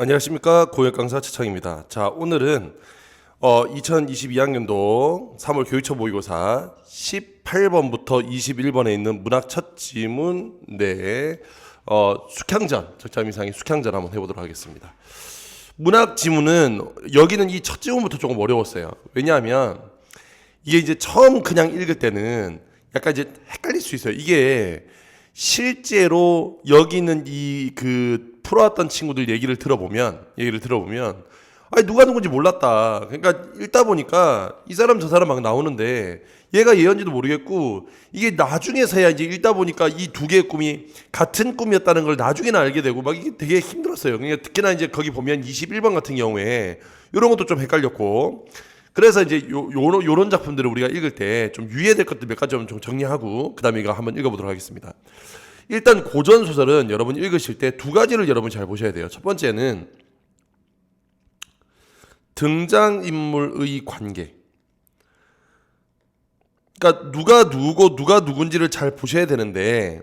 안녕하십니까, 고역 강사 최창입니다. 자, 오늘은 2022학년도 3월 교육처 모의고사 18번부터 21번에 있는 문학 첫 지문 숙향전, 적자미상의 숙향전 한번 해보도록 하겠습니다. 문학 지문은 여기는 이 첫 지문부터 조금 어려웠어요. 왜냐하면 이게 이제 처음 그냥 읽을 때는 약간 이제 헷갈릴 수 있어요. 이게 실제로 여기 있는 풀어왔던 친구들 얘기를 들어보면 아니 누가 누군지 몰랐다. 그러니까 읽다 보니까 이 사람 저 사람 막 나오는데 얘가 얘였는지도 모르겠고, 이게 나중에서야 이제 읽다 보니까 이 두 개의 꿈이 같은 꿈이었다는 걸 나중에는 알게 되고 막 이게 되게 힘들었어요. 그러니까 특히나 이제 거기 보면 21번 같은 경우에 이런 것도 좀 헷갈렸고, 그래서 이제 요런 작품들을 우리가 읽을 때 좀 유의해야 될 것들 몇 가지 좀 정리하고 그 다음에 이거 한번 읽어보도록 하겠습니다. 일단 고전 소설은 여러분이 읽으실 때 두 가지를 여러분 잘 보셔야 돼요. 첫 번째는 등장인물의 관계. 그러니까 누가 누구고 누가 누군지를 잘 보셔야 되는데,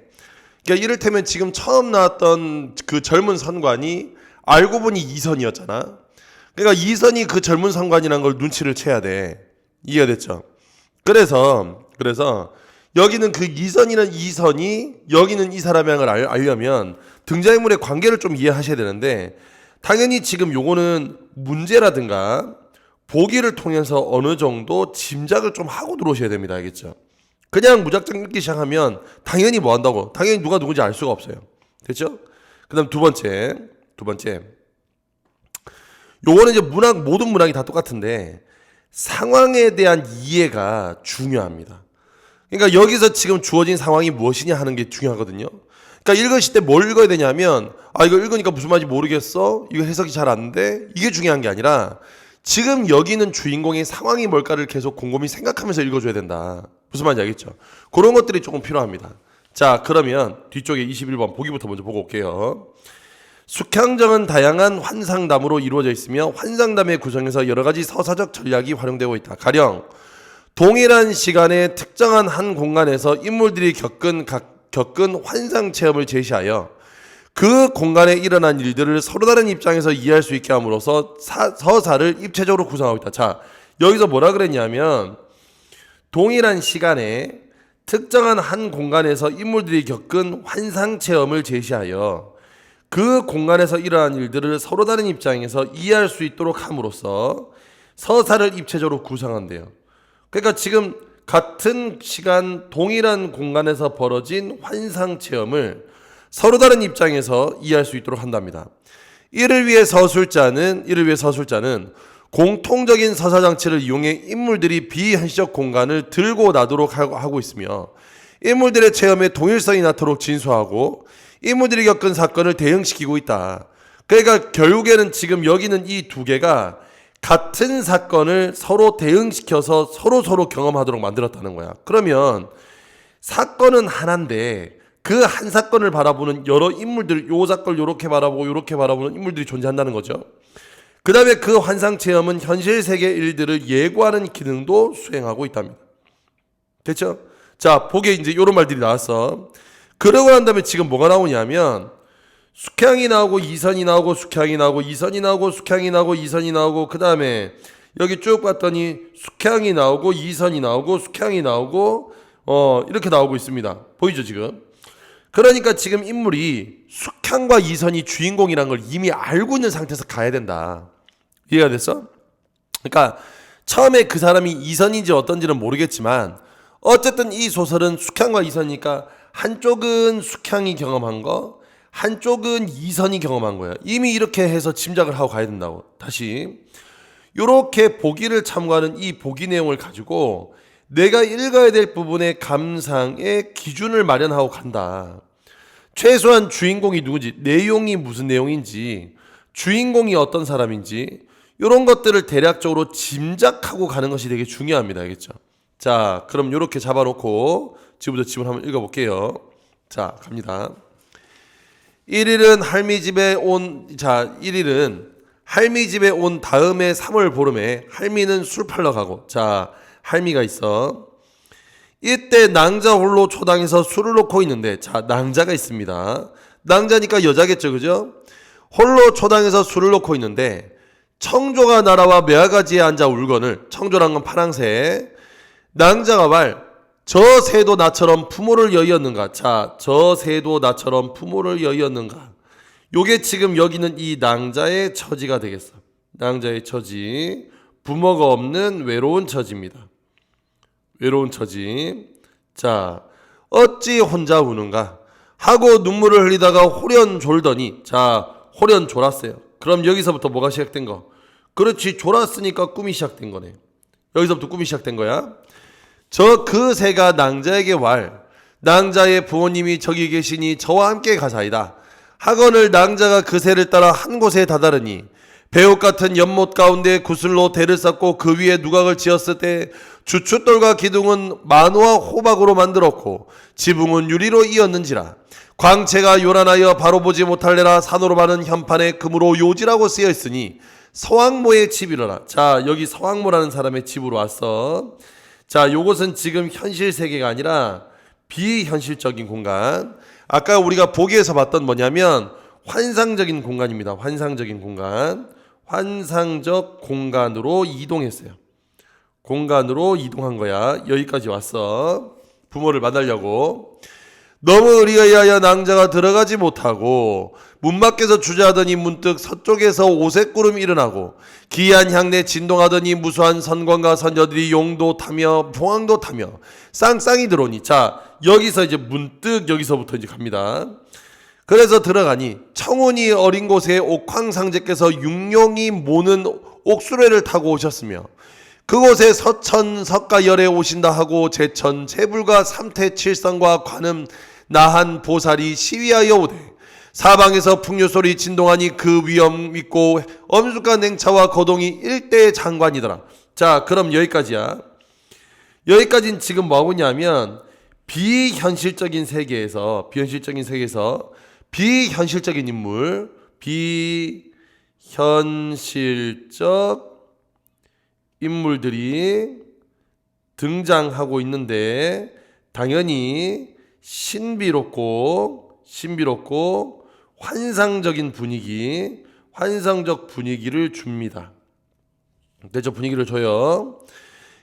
그러니까 이를테면 지금 처음 나왔던 그 젊은 선관이 알고 보니 이선이었잖아. 그러니까 이선이 그 젊은 선관이라는 걸 눈치를 채야 돼. 이해가 됐죠? 그래서 여기는 그 이선이는 이선이, 여기는 이 사람이라는 걸 알려면 등장인물의 관계를 좀 이해하셔야 되는데, 당연히 지금 요거는 문제라든가 보기를 통해서 어느 정도 짐작을 좀 하고 들어오셔야 됩니다. 알겠죠? 그냥 무작정 읽기 시작하면 당연히 뭐 한다고, 당연히 누가 누군지 알 수가 없어요. 됐죠? 그 다음 두 번째 요거는 이제 모든 문학이 다 똑같은데 상황에 대한 이해가 중요합니다. 그러니까 여기서 지금 주어진 상황이 무엇이냐 하는 게 중요하거든요. 그러니까 읽으실 때 뭘 읽어야 되냐면, 이거 읽으니까 무슨 말인지 모르겠어, 이거 해석이 잘 안 돼, 이게 중요한 게 아니라 지금 여기 있는 주인공의 상황이 뭘까를 계속 곰곰이 생각하면서 읽어줘야 된다. 무슨 말인지 알겠죠? 그런 것들이 조금 필요합니다. 자, 그러면 뒤쪽에 21번 보기부터 먼저 보고 올게요. 숙향정은 다양한 환상담으로 이루어져 있으며 환상담의 구성에서 여러 가지 서사적 전략이 활용되고 있다. 가령 동일한 시간에 특정한 한 공간에서 인물들이 겪은 환상 체험을 제시하여 그 공간에 일어난 일들을 서로 다른 입장에서 이해할 수 있게 함으로써 서사를 입체적으로 구성하고 있다. 자, 여기서 뭐라 그랬냐면 동일한 시간에 특정한 한 공간에서 인물들이 겪은 환상 체험을 제시하여 그 공간에서 일어난 일들을 서로 다른 입장에서 이해할 수 있도록 함으로써 서사를 입체적으로 구성한대요. 그러니까 지금 같은 시간 동일한 공간에서 벌어진 환상 체험을 서로 다른 입장에서 이해할 수 있도록 한답니다. 이를 위해 서술자는 공통적인 서사 장치를 이용해 인물들이 비현실적 공간을 들고 나도록 하고 있으며 인물들의 체험에 동일성이 나도록 진수하고 인물들이 겪은 사건을 대응시키고 있다. 그러니까 결국에는 지금 여기는 이 두 개가 같은 사건을 서로 대응시켜서 서로 경험하도록 만들었다는 거야. 그러면 사건은 하나인데 그 한 사건을 바라보는 여러 인물들, 요 사건을 요렇게 바라보는 인물들이 존재한다는 거죠. 그 다음에 그 환상 체험은 현실 세계 일들을 예고하는 기능도 수행하고 있답니다. 됐죠? 자, 보기에 이제 요런 말들이 나왔어. 그러고 난 다음에 지금 뭐가 나오냐면 숙향이 나오고 이선이 나오고 숙향이 나오고 이선이 나오고 숙향이 나오고 이선이 나오고, 그 다음에 여기 쭉 봤더니 숙향이 나오고 이선이 나오고 숙향이 나오고 이렇게 나오고 있습니다. 보이죠 지금? 그러니까 지금 인물이 숙향과 이선이 주인공이라는 걸 이미 알고 있는 상태에서 가야 된다. 이해가 됐어? 그러니까 처음에 그 사람이 이선인지 어떤지는 모르겠지만 어쨌든 이 소설은 숙향과 이선이니까 한쪽은 숙향이 경험한 거, 한쪽은 이선이 경험한 거야. 이미 이렇게 해서 짐작을 하고 가야 된다고. 다시 이렇게 보기를 참고하는 이 보기 내용을 가지고 내가 읽어야 될 부분의 감상의 기준을 마련하고 간다. 최소한 주인공이 누군지, 내용이 무슨 내용인지, 주인공이 어떤 사람인지 이런 것들을 대략적으로 짐작하고 가는 것이 되게 중요합니다. 알겠죠? 자, 그럼 이렇게 잡아놓고 지금부터 지문 한번 읽어볼게요. 자, 갑니다. 1일은 할미 집에 온 다음에 3월 보름에 할미는 술 팔러 가고, 자, 할미가 있어. 이때 낭자 홀로 초당에서 술을 놓고 있는데, 자, 낭자가 있습니다. 낭자니까 여자겠죠, 그죠? 홀로 초당에서 술을 놓고 있는데 청조가 날아와 매화가지에 앉아 울거늘. 청조란 건 파랑새. 낭자가 말, 저 새도 나처럼 부모를 여의었는가. 자, 저 새도 나처럼 부모를 여의었는가. 요게 지금 여기는 이 낭자의 처지가 되겠어. 낭자의 처지. 부모가 없는 외로운 처지입니다. 외로운 처지. 자, 어찌 혼자 우는가 하고 눈물을 흘리다가 호련 졸더니. 자, 호련 졸았어요. 그럼 여기서부터 뭐가 시작된 거? 그렇지, 졸았으니까 꿈이 시작된 거네. 여기서부터 꿈이 시작된 거야. 그 새가 낭자에게 왈, 낭자의 부모님이 저기 계시니 저와 함께 가자이다 하거늘 낭자가 그 새를 따라 한 곳에 다다르니 배옥 같은 연못 가운데 구슬로 대를 쌓고 그 위에 누각을 지었을 때 주춧돌과 기둥은 만호와 호박으로 만들었고 지붕은 유리로 이었는지라. 광채가 요란하여 바로 보지 못할래라. 산으로 마는 현판에 금으로 요지라고 쓰여 있으니 서왕모의 집이로라. 자, 여기 서왕모라는 사람의 집으로 왔어. 자, 요것은 지금 현실 세계가 아니라 비현실적인 공간. 아까 우리가 보기에서 봤던 뭐냐면 환상적인 공간입니다. 환상적인 공간. 환상적 공간으로 이동했어요. 공간으로 이동한 거야. 여기까지 왔어. 부모를 만나려고. 너무 의리하여 낭자가 들어가지 못하고 문 밖에서 주저하더니 문득 서쪽에서 오색구름이 일어나고 기이한 향내 진동하더니 무수한 선관과 선녀들이 용도 타며 봉황도 타며 쌍쌍이 들어오니. 자, 여기서 이제 문득 여기서부터 이제 갑니다. 그래서 들어가니 청운이 어린 곳에 옥황상제께서 육룡이 모는 옥수레를 타고 오셨으며 그곳에 서천 석가열에 오신다 하고 제천 제불과 삼태 칠성과 관음 나한 보살이 시위하여 오되 사방에서 풍류소리 진동하니 그 위엄 있고 엄숙한 냉차와 거동이 일대의 장관이더라. 자, 그럼 여기까지야. 여기까지는 지금 뭐하고 있냐면 비현실적인 세계에서 비현실적인 인물, 비현실적 인물들이 등장하고 있는데 당연히 신비롭고 환상적인 분위기, 환상적 분위기를 줍니다. 대저 분위기를 줘요.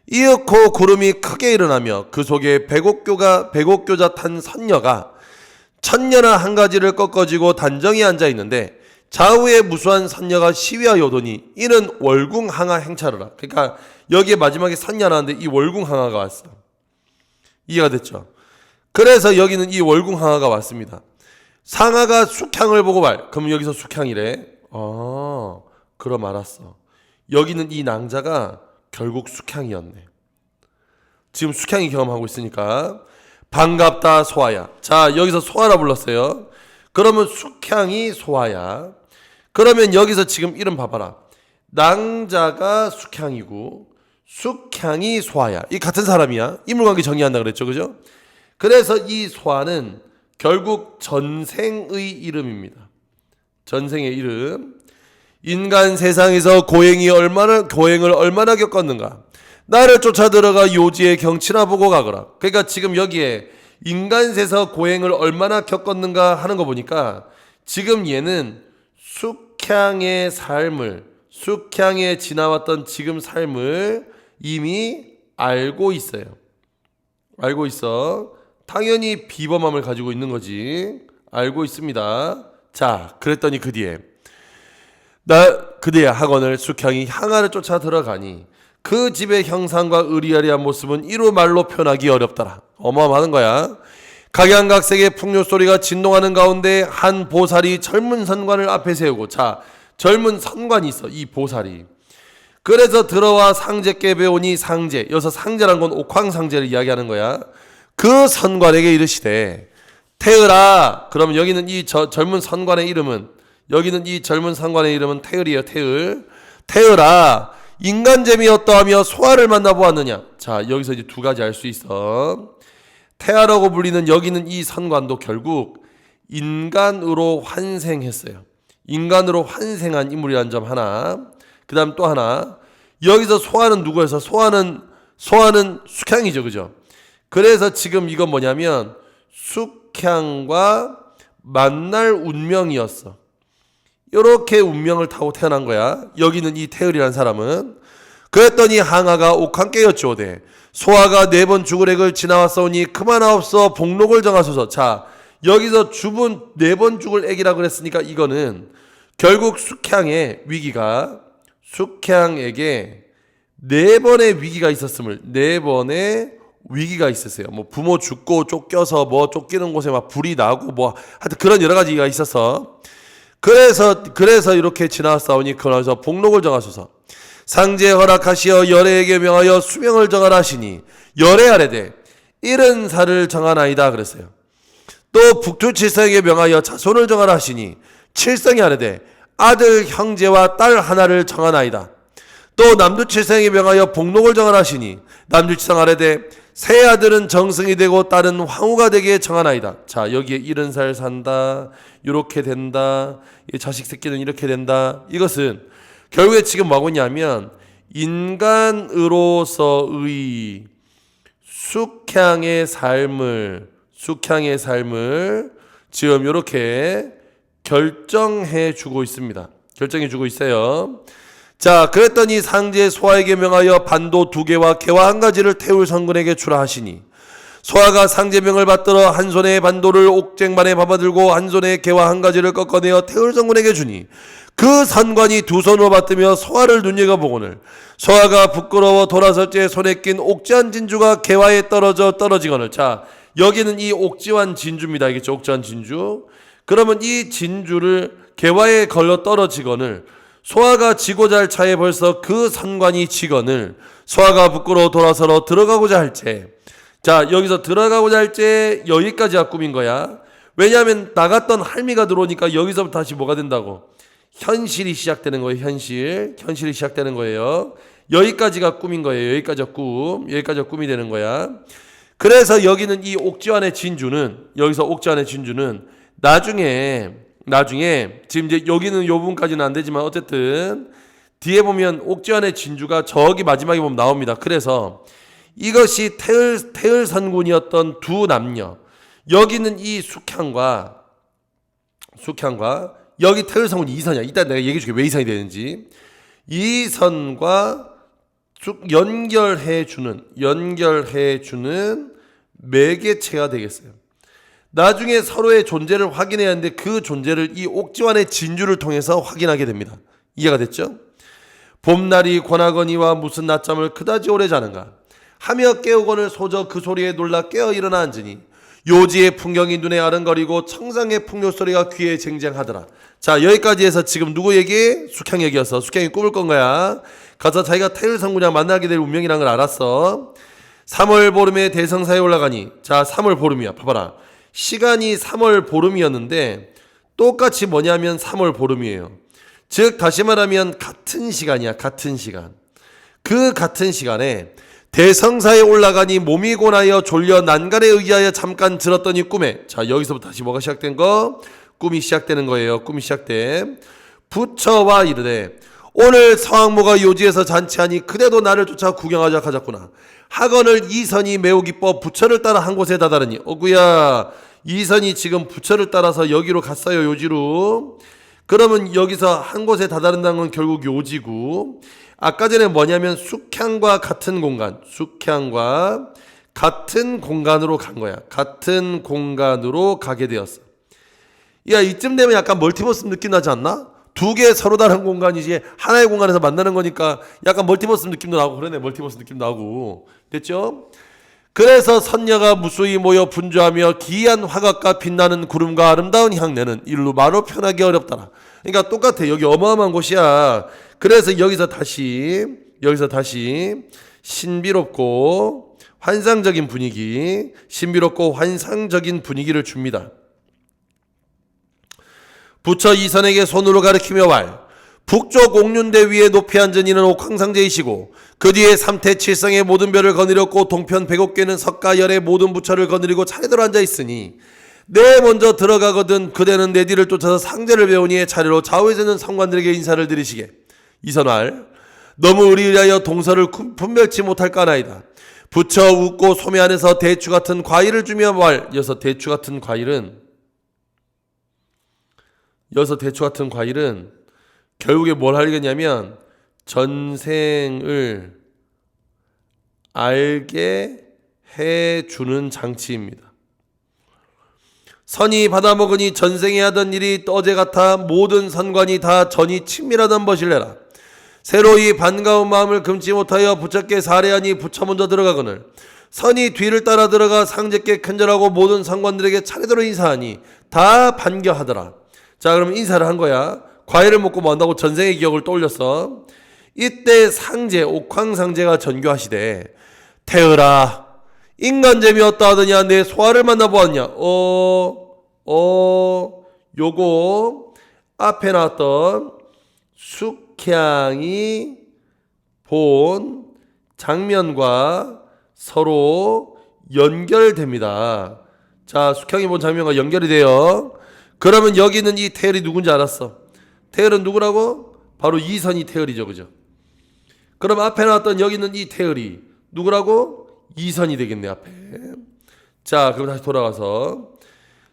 이윽고 구름이 크게 일어나며 그 속에 백옥교자 탄 선녀가 천녀나 한 가지를 꺾어지고 단정히 앉아 있는데 좌우에 무수한 선녀가 시위하여 오더니 이는 월궁항하 행차르라. 그러니까 여기에 마지막에 선녀 나왔는데 이 월궁항하가 왔어. 이해가 됐죠? 그래서 여기는 이 월궁항하가 왔습니다. 상하가 숙향을 보고 말. 그럼 여기서 숙향이래. 그럼 알았어. 여기는 이 낭자가 결국 숙향이었네. 지금 숙향이 경험하고 있으니까. 반갑다 소아야. 자, 여기서 소아라 불렀어요. 그러면 숙향이 소아야. 그러면 여기서 지금 이름 봐봐라. 낭자가 숙향이고 숙향이 소아야. 이 같은 사람이야. 인물관계 정리한다 그랬죠, 그죠? 그래서 이 소아는 결국 전생의 이름입니다. 전생의 이름. 인간 세상에서 고행을 얼마나 겪었는가. 나를 쫓아 들어가 요지의 경치나 보고 가거라. 그러니까 지금 여기에 인간세서 고행을 얼마나 겪었는가 하는 거 보니까 지금 얘는 숙향의 삶을, 숙향에 지나왔던 지금 삶을 이미 알고 있어요. 알고 있어. 당연히 비범함을 가지고 있는 거지. 알고 있습니다. 자, 그랬더니 그 뒤에 그대의 학원을 숙향이 향하를 쫓아 들어가니 그 집의 형상과 의리아리한 모습은 이루 말로 표현하기 어렵더라. 어마어마한 거야. 각양각색의 풍류소리가 진동하는 가운데 한 보살이 젊은 선관을 앞에 세우고. 자, 젊은 선관이 있어. 이 보살이. 그래서 들어와 상제께 배우니 상제. 여기서 상제란 건 옥황상제를 이야기하는 거야. 그 선관에게 이르시되 태을아. 그러면 여기는 이 젊은 선관의 이름은 태을이에요. 태을. 태을아. 인간잼이 어떠하며 소아를 만나보았느냐. 자, 여기서 이제 두 가지 알 수 있어. 태아라고 불리는 여기는 이 선관도 결국 인간으로 환생했어요. 인간으로 환생한 인물이라는 점 하나. 그 다음 또 하나. 여기서 소아는 누구여서? 소아는 숙향이죠, 그죠? 그래서 지금 이건 뭐냐면 숙향과 만날 운명이었어. 이렇게 운명을 타고 태어난 거야. 여기는 이 태을이라는 사람은. 그랬더니 항아가 옥한 깨었지오되 소아가 4번 죽을 액을 지나왔사오니 그만하옵소 복록을 정하소서. 자, 여기서 주분 4번 죽을 액이라고 그랬으니까 이거는 결국 숙향의 위기가 숙향에게 4번의 위기가 있었음을 4번의 위기가 있었어요. 뭐 부모 죽고 쫓겨서 뭐 쫓기는 곳에 막 불이 나고 뭐 하여튼 그런 여러 가지가 있어서 그래서 이렇게 지나왔사오니 그러면서 복록을 정하소서. 상제 허락하시어 열애에게 명하여 수명을 정하라 하시니 열애 아래되 70살을 정하나이다 그랬어요. 또 북두칠성에게 명하여 자손을 정하라 하시니 칠성이 아래되 아들 형제와 딸 하나를 정하나이다. 또 남두칠성에게 명하여 복록을 정하라 하시니 남두칠성 아래되 새 아들은 정승이 되고 딸은 황후가 되게 정하나이다. 자, 여기에 70살 산다, 이렇게 된다, 자식 새끼는 이렇게 된다. 이것은 결국에 지금 뭐하고 있냐면 인간으로서의 숙향의 삶을 지금 이렇게 결정해 주고 있습니다. 결정해 주고 있어요. 자, 그랬더니 상제 소아에게 명하여 반도 2개와 개와 1가지를 태울 성군에게 주라 하시니 소아가 상제명을 받들어 한 손에 반도를 옥쟁반에 받아들고 한 손에 개와 1가지를 꺾어내어 태울 성군에게 주니 그 선관이 2손으로 받들며 소아를 눈여겨보거늘 소아가 부끄러워 돌아설 때 손에 낀 옥지한 진주가 개화에 떨어지거늘. 자, 여기는 이 옥지환 진주입니다. 알겠죠? 옥지환 진주. 그러면 이 진주를 개화에 걸러 떨어지거늘 소아가 지고자 할 차에 벌써 그 선관이 지거늘 소아가 부끄러워 돌아서러 들어가고자 할때, 자, 여기서 들어가고자 할때 여기까지가 꿈인 거야. 왜냐하면 나갔던 할미가 들어오니까 여기서부터 다시 뭐가 된다고? 현실이 시작되는 거예요. 현실이 시작되는 거예요. 여기까지가 꿈인 거예요. 여기까지가 꿈이 되는 거야. 그래서 여기는 이 옥지환의 진주는, 여기서 옥지환의 진주는 나중에 지금 이제 여기는 요 부분까지는 안 되지만 어쨌든 뒤에 보면 옥지환의 진주가 저기 마지막에 보면 나옵니다. 그래서 이것이 태을 선군이었던 두 남녀, 여기는 이 숙향과 여기 태을 선군이 이선이야. 이따 내가 얘기해 줄게 왜 이선이 되는지. 이선과 연결해 주는 매개체가 되겠어요. 나중에 서로의 존재를 확인해야 하는데 그 존재를 이 옥지환의 진주를 통해서 확인하게 됩니다. 이해가 됐죠? 봄날이 권하거니와 무슨 낮잠을 그다지 오래 자는가 하며 깨우거늘 소저 그 소리에 놀라 깨어 일어나 앉으니 요지의 풍경이 눈에 아른거리고 청상의 풍요 소리가 귀에 쟁쟁하더라. 자, 여기까지 해서 지금 누구 얘기? 숙향 얘기였어. 숙향이 꿈을 꾼 거야. 가서 자기가 태을 성군이랑 만나게 될 운명이란 걸 알았어. 3월 보름에 대성사에 올라가니, 자, 3월 보름이야. 봐봐라. 시간이 3월 보름이었는데 똑같이 뭐냐면 3월 보름이에요. 즉 다시 말하면 같은 시간이야. 같은 시간. 그 같은 시간에 대성사에 올라가니 몸이 고나여 졸려 난간에 의하여 잠깐 들었더니 꿈에, 자, 여기서부터 다시 뭐가 시작된 거? 꿈이 시작되는 거예요. 꿈이 시작돼. 부처와 이르되 오늘 서왕모가 요지에서 잔치하니 그대도 나를 쫓아 구경하자 하자꾸나. 하거늘 이선이 매우 기뻐 부처를 따라 한 곳에 다다르니, 어구야, 이선이 지금 부처를 따라서 여기로 갔어요. 요지로. 그러면 여기서 한 곳에 다다른다는 건 결국 요지고, 아까 전에 뭐냐면 숙향과 같은 공간으로 간 거야. 같은 공간으로 가게 되었어. 야, 이쯤 되면 약간 멀티버스 느낌 나지 않나? 2개 서로 다른 공간이지 하나의 공간에서 만나는 거니까 약간 멀티버스 느낌도 나고, 그러네. 멀티버스 느낌도 나고. 됐죠? 그래서 선녀가 무수히 모여 분주하며 기이한 화각과 빛나는 구름과 아름다운 향내는 일로 말로 표현하기 어렵더라. 그러니까 똑같아. 여기 어마어마한 곳이야. 그래서 여기서 다시 신비롭고 환상적인 분위기를 줍니다. 부처 이선에게 손으로 가리키며 말, 북쪽 옥륜대 위에 높이 앉은 이는 옥황상제이시고 그 뒤에 삼태 칠성의 모든 별을 거느렸고 동편 105개는 석가열의 모든 부처를 거느리고 차례대로 앉아있으니 내 먼저 들어가거든 그대는 내 뒤를 쫓아서 상제를 배우니 차례로 좌우에 서는 성관들에게 인사를 드리시게. 이선왈, 너무 의리하여 동서를 분별치 못할까나이다. 부처 웃고 소매 안에서 대추 같은 과일을 주며 말, 이어서 대추 같은 과일은 여기서 대추 같은 과일은 결국에 뭘 하겠냐면 전생을 알게 해주는 장치입니다. 선이 받아먹으니 전생에 하던 일이 어제 같아 모든 선관이 다 전이 친밀하던 것이래라. 새로이 반가운 마음을 금치 못하여 부처께 사례하니 부처 먼저 들어가거늘 선이 뒤를 따라 들어가 상제께 큰절하고 모든 상관들에게 차례대로 인사하니 다 반겨하더라. 자, 그럼 인사를 한 거야. 과일을 먹고 뭐 한다고 전생의 기억을 떠올렸어. 이때 상제, 옥황상제가 전교하시되 태으라 인간 재미없다 하더냐 내 소아를 만나보았냐. 요거 앞에 나왔던 숙향이 본 장면과 서로 연결됩니다. 자, 숙향이 본 장면과 연결이 돼요. 그러면 여기는 이 태열이 누군지 알았어. 태열은 누구라고? 바로 이선이 태열이죠, 그죠? 그럼 앞에 나왔던 여기는 이 태열이 누구라고? 이선이 되겠네, 앞에. 자, 그럼 다시 돌아가서.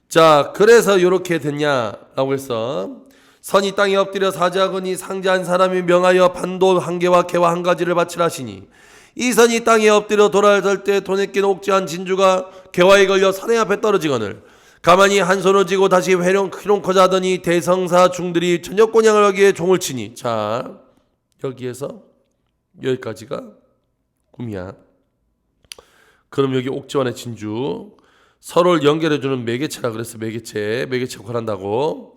자, 그래서 이렇게 됐냐라고 했어. 선이 땅에 엎드려 사죄하거니 상제한 사람이 명하여 반도 한 개와 개와 한 가지를 바치라 하시니 이 선이 땅에 엎드려 돌아설 때 돈에 낀 옥지한 진주가 개화에 걸려 선의 앞에 떨어지거늘 가만히 한 손을 쥐고 다시 회룡코자 하더니 대성사 중들이 저녁곤양을 하기에 종을 치니. 자, 여기에서 여기까지가 꿈이야. 그럼 여기 옥지환의 진주 서로를 연결해주는 매개체라 그랬어. 매개체 역할한다고.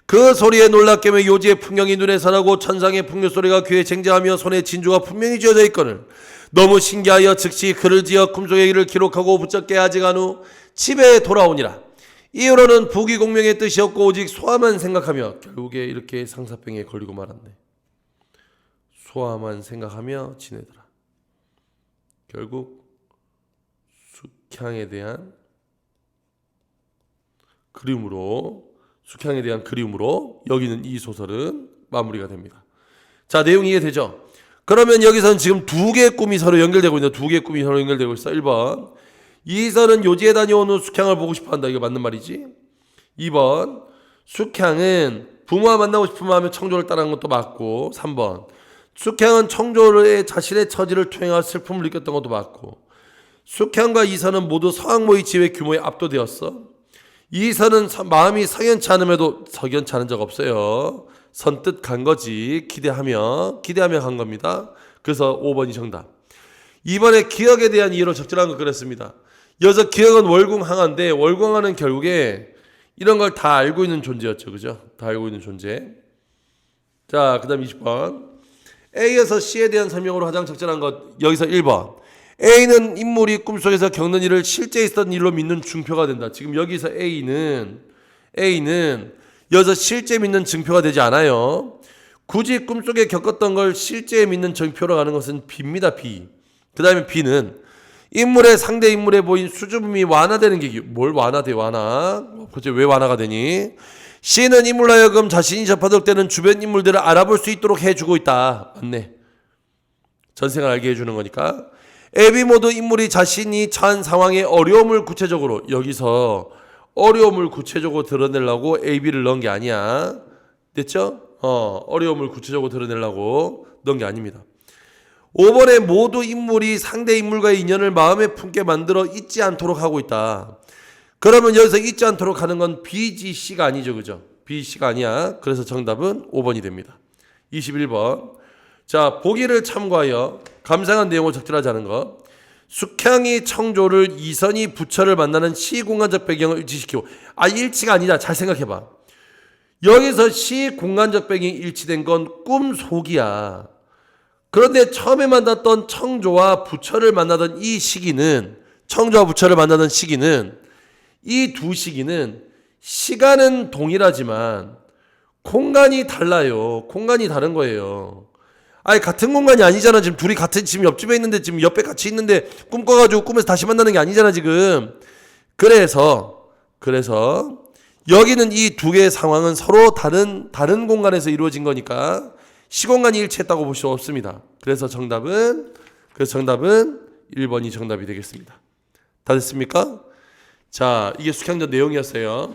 그 소리에 놀라 깨며 요지의 풍경이 눈에 선하고 천상의 풍류 소리가 귀에 쟁쟁하며 손에 진주가 분명히 쥐어져 있거늘 너무 신기하여 즉시 글을 지어 꿈속의 일을 기록하고 붙잡게 아직한 후 집에 돌아오니라. 이후로는 부귀공명의 뜻이 없고 오직 소화만 생각하며 결국에 이렇게 상사병에 걸리고 말았네. 소화만 생각하며 지내더라. 결국 숙향에 대한 그리움으로 여기는 이 소설은 마무리가 됩니다. 자, 내용 이해되죠? 그러면 여기서는 지금 두 개의 꿈이 서로 연결되고 있는데 두 개의 꿈이 서로 연결되고 있어. 1번 이선은 요지에 다녀온 후 숙향을 보고 싶어한다. 이거 맞는 말이지. 2번 숙향은 부모와 만나고 싶은 마음에 청조를 따라한 것도 맞고 3번 숙향은 청조의 자신의 처지를 투영할 슬픔을 느꼈던 것도 맞고 숙향과 이선은 모두 서학모의 지혜 규모에 압도되었어. 이선은 마음이 석연치 않음에도 석연치 않은 적 없어요. 선뜻 간 거지. 기대하며 간 겁니다. 그래서 5번이 정답. 이번에 기억에 대한 이해로 적절한 거 그랬습니다. 여기서 기억은 월궁항한데 월궁항은 결국에 이런 걸 다 알고 있는 존재였죠. 그죠? 다 알고 있는 존재. 자, 그 다음 20번. A에서 C에 대한 설명으로 가장 적절한 것. 여기서 1번. A는 인물이 꿈속에서 겪는 일을 실제 있었던 일로 믿는 증표가 된다. 지금 여기서 A는 여기서 실제 믿는 증표가 되지 않아요. 굳이 꿈속에 겪었던 걸 실제 믿는 증표로 가는 것은 B입니다. B. 그 다음에 B는 인물의 상대 인물에 보인 수줍음이 완화되는 계기. 뭘 완화돼? 그치, 왜 완화가 되니? C는 인물로 하여금 자신이 접하덕되는 주변 인물들을 알아볼 수 있도록 해주고 있다. 맞네. 전생을 알게 해주는 거니까. A, B 모두 인물이 자신이 처한 상황의 어려움을 구체적으로 여기서 어려움을 구체적으로 드러내려고 A, B를 넣은 게 아니야. 됐죠? 어려움을 구체적으로 드러내려고 넣은 게 아닙니다. 5번에 모두 인물이 상대 인물과의 인연을 마음에 품게 만들어 잊지 않도록 하고 있다. 그러면 여기서 잊지 않도록 하는 건 B, G, C가 아니죠. 그죠? B, C가 아니야. 그래서 정답은 5번이 됩니다. 21번. 자, 보기를 참고하여 감상한 내용을 적절하지 않은 것. 숙향이 청조를 이선이 부처를 만나는 시공간적 배경을 일치시키고 일치가 아니다. 잘 생각해봐. 여기서 시공간적 배경이 일치된 건 꿈속이야. 그런데 처음에 만났던 청조와 부처를 만나던 이 시기는 청조와 부처를 만나던 시기는 이 두 시기는 시간은 동일하지만 공간이 달라요. 공간이 다른 거예요. 같은 공간이 아니잖아. 지금 둘이 지금 옆집에 있는데 지금 옆에 같이 있는데 꿈 꿔가지고 꿈에서 다시 만나는 게 아니잖아 지금. 그래서 여기는 이 두 개의 상황은 서로 다른 공간에서 이루어진 거니까 시공간이 일치했다고 볼 수 없습니다. 그래서 정답은 1번이 정답이 되겠습니다. 다 됐습니까? 자, 이게 숙향전 내용이었어요.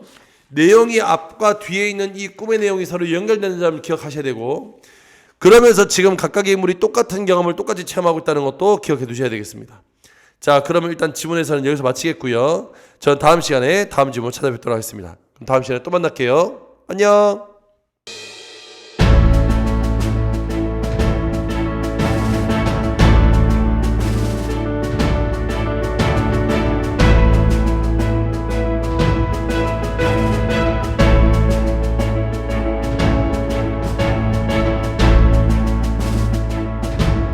내용이 앞과 뒤에 있는 이 꿈의 내용이 서로 연결되는 점을 기억하셔야 되고, 그러면서 지금 각각의 인물이 똑같은 경험을 똑같이 체험하고 있다는 것도 기억해 두셔야 되겠습니다. 자, 그러면 일단 지문에서는 여기서 마치겠고요. 전 다음 시간에 다음 지문 찾아뵙도록 하겠습니다. 그럼 다음 시간에 또 만날게요. 안녕.